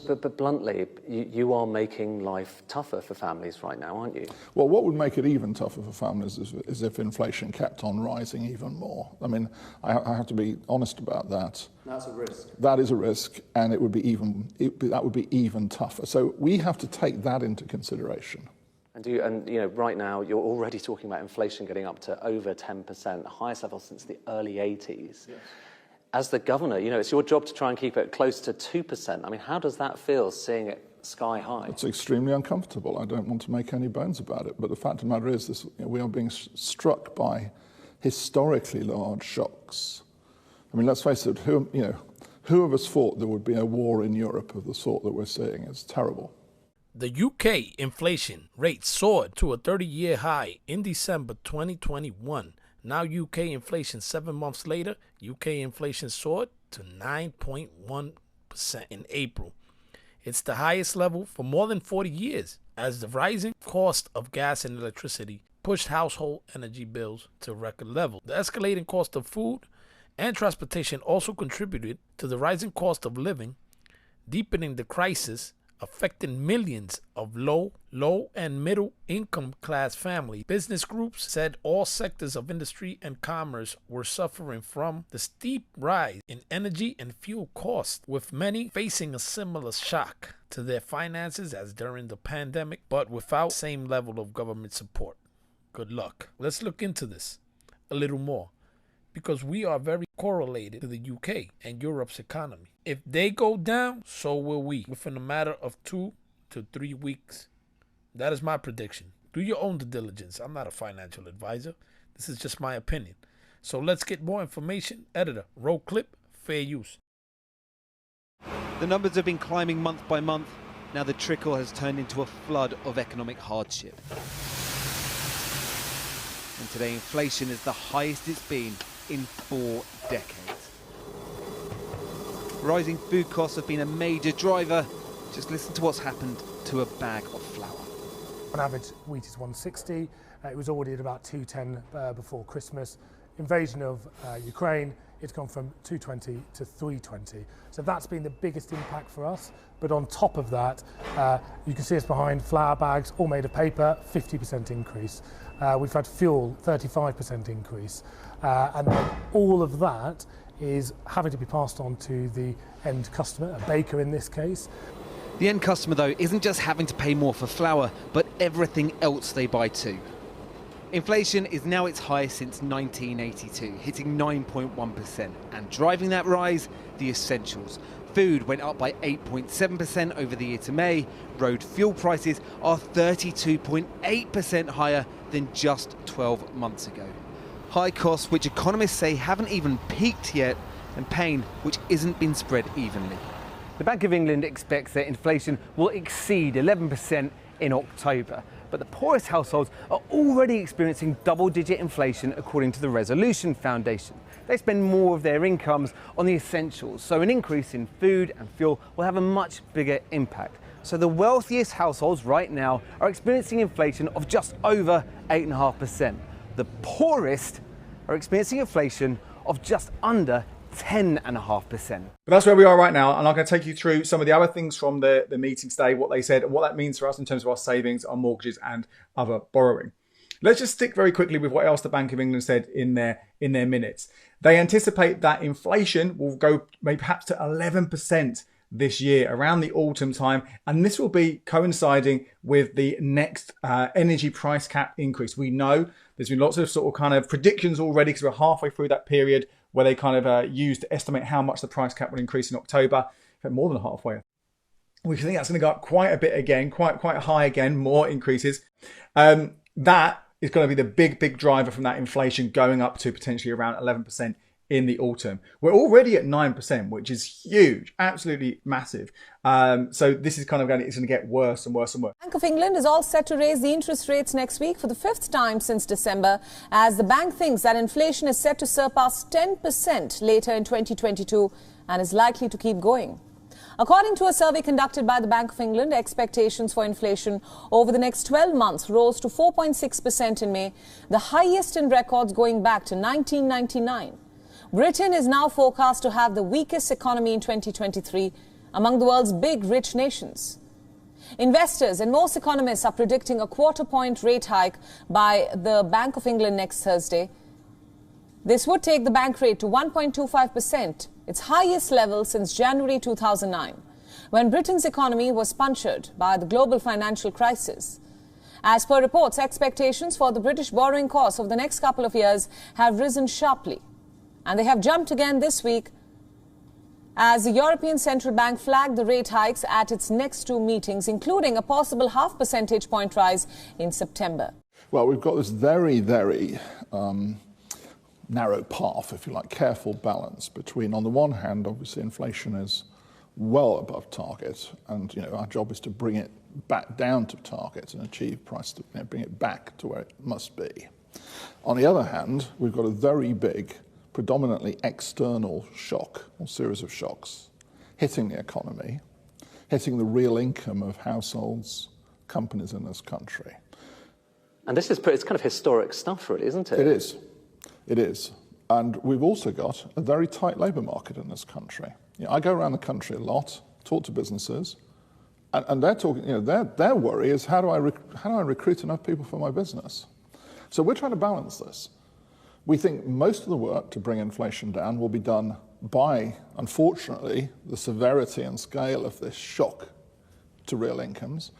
But bluntly, you are making life tougher for families right now, aren't you? Well, what would make it even tougher for families is if inflation kept on rising even more. I mean, I have to be honest about that. That's a risk. That is a risk, and that would be even tougher. So we have to take that into consideration. And right now you're already talking about inflation getting up to over 10%, the highest level since the early 80s. Yes. As the governor, it's your job to try and keep it close to 2%. I mean, how does that feel, seeing it sky high? It's extremely uncomfortable. I don't want to make any bones about it. But the fact of the matter is this: we are being struck by historically large shocks. I mean, let's face it. Who of us thought there would be a war in Europe of the sort that we're seeing? It's terrible. The UK inflation rate soared to a 30-year high in December 2021. Now UK inflation 7 months later, UK inflation soared to 9.1% in April. It's the highest level for more than 40 years, as the rising cost of gas and electricity pushed household energy bills to record levels. The escalating cost of food and transportation also contributed to the rising cost of living, deepening the crisis affecting millions of low and middle income class families. Business groups said all sectors of industry and commerce were suffering from the steep rise in energy and fuel costs, with many facing a similar shock to their finances as during the pandemic, but without the same level of government support. Good luck. Let's look into this a little more, because we are very correlated to the UK and Europe's economy. If they go down, so will we, within a matter of 2 to 3 weeks. That is my prediction. Do your own due diligence. I'm not a financial advisor. This is just my opinion. So let's get more information. Editor, roll clip, fair use. The numbers have been climbing month by month. Now the trickle has turned into a flood of economic hardship. And today inflation is the highest it's been in 4 decades. Rising food costs have been a major driver. Just listen to what's happened to a bag of flour. On average, wheat is 160. It was already at about 210 before Christmas. Invasion of Ukraine, it's gone from 220 to 320. So that's been the biggest impact for us. But on top of that, you can see us behind flour bags, all made of paper, 50% increase. We've had fuel, 35% increase. And then all of that is having to be passed on to the end customer, a baker in this case. The end customer, though, isn't just having to pay more for flour, but everything else they buy too. Inflation is now its highest since 1982, hitting 9.1%. And driving that rise, the essentials. Food went up by 8.7% over the year to May. Road fuel prices are 32.8% higher than just 12 months ago. High costs which economists say haven't even peaked yet, and pain which isn't been spread evenly. The Bank of England expects that inflation will exceed 11% in October, but the poorest households are already experiencing double-digit inflation according to the Resolution Foundation. They spend more of their incomes on the essentials, so an increase in food and fuel will have a much bigger impact. So the wealthiest households right now are experiencing inflation of just over 8.5%. The poorest are experiencing inflation of just under 10.5%. But that's where we are right now, and I'm going to take you through some of the other things from the meeting today, what they said, and what that means for us in terms of our savings, our mortgages, and other borrowing. Let's just stick very quickly with what else the Bank of England said in their minutes. They anticipate that inflation will go maybe perhaps to 11% this year around the autumn time, and this will be coinciding with the next energy price cap increase. We know there's been lots of sort of kind of predictions already, because we're halfway through that period where they kind of used to estimate how much the price cap will increase in October. In fact, more than halfway. We think that's going to go up quite a bit again, quite high again, more increases. That is going to be the big driver from that inflation going up to potentially around 11% in the autumn. We're already at 9%, which is huge, absolutely massive. So this is kind of it's going to get worse and worse and worse. Bank of England is all set to raise the interest rates next week for the 5th time since December, as the bank thinks that inflation is set to surpass 10% later in 2022 and is likely to keep going. According to a survey conducted by the Bank of England, expectations for inflation over the next 12 months rose to 4.6% in May, the highest in records going back to 1999. Britain is now forecast to have the weakest economy in 2023, among the world's big rich nations. Investors and most economists are predicting a quarter-point rate hike by the Bank of England next Thursday. This would take the bank rate to 1.25%, its highest level since January 2009, when Britain's economy was punctured by the global financial crisis. As per reports, expectations for the British borrowing costs over the next couple of years have risen sharply, and they have jumped again this week as the European Central Bank flagged the rate hikes at its next two meetings, including a possible half percentage point rise in September. Well, we've got this very, very narrow path, if you like, careful balance between, on the one hand, obviously inflation is well above target, and our job is to bring it back down to target and achieve price, bring it back to where it must be. On the other hand, we've got a very big, predominantly external shock, or series of shocks, hitting the economy, hitting the real income of households, companies in this country. And this is it's kind of historic stuff, really, isn't it? It is. It is. And we've also got a very tight labour market in this country. I go around the country a lot, talk to businesses, and they're talking, their worry is how do I recruit enough people for my business? So we're trying to balance this. We think most of the work to bring inflation down will be done by, unfortunately, the severity and scale of this shock to real incomes,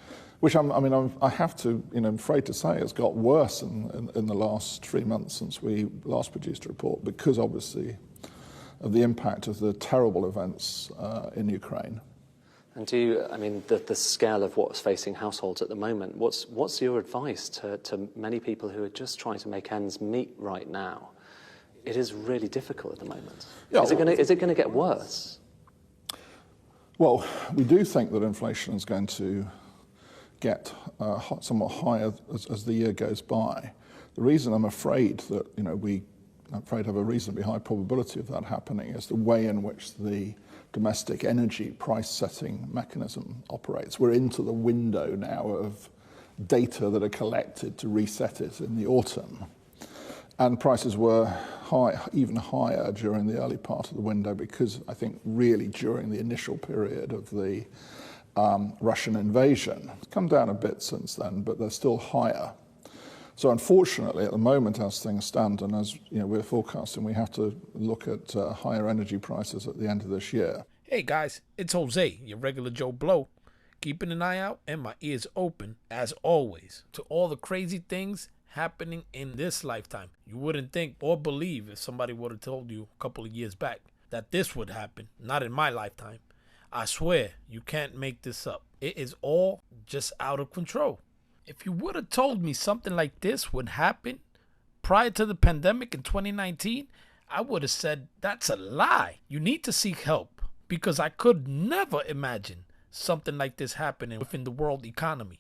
which I have to, I'm afraid to say, has got worse in the last 3 months since we last produced a report, because obviously of the impact of the terrible events in Ukraine. And the scale of what's facing households at the moment, what's your advice to many people who are just trying to make ends meet right now? It is really difficult at the moment. Yeah, is it going to get worse? Well, we do think that inflation is going to get somewhat higher as the year goes by. The reason I'm afraid that have a reasonably high probability of that happening is the way in which the domestic energy price setting mechanism operates. We're into the window now of data that are collected to reset it in the autumn. And prices were high, even higher during the early part of the window, because I think really during the initial period of the Russian invasion. It's come down a bit since then, but they're still higher. So unfortunately, at the moment, as things stand, and as we're forecasting, we have to look at higher energy prices at the end of this year. Hey guys, it's Jose, your regular Joe Blow, keeping an eye out and my ears open, as always, to all the crazy things happening in this lifetime. You wouldn't think or believe if somebody would have told you a couple of years back that this would happen, not in my lifetime. I swear, you can't make this up. It is all just out of control. If you would have told me something like this would happen prior to the pandemic in 2019, I would have said, that's a lie. You need to seek help, because I could never imagine something like this happening within the world economy.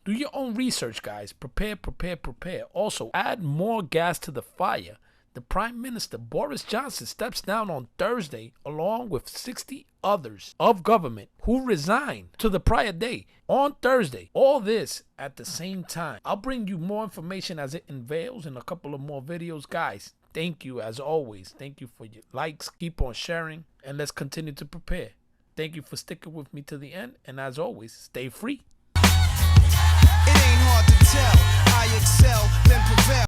Do your own research, guys. Prepare, prepare, prepare. Also, add more gas to the fire. The Prime Minister, Boris Johnson, steps down on Thursday along with 60 others of government who resigned to the prior day on Thursday. All this at the same time. I'll bring you more information as it unveils in a couple of more videos. Guys, thank you as always. Thank you for your likes. Keep on sharing, and let's continue to prepare. Thank you for sticking with me to the end, and as always, stay free. It ain't hard to tell. I excel, then prevail.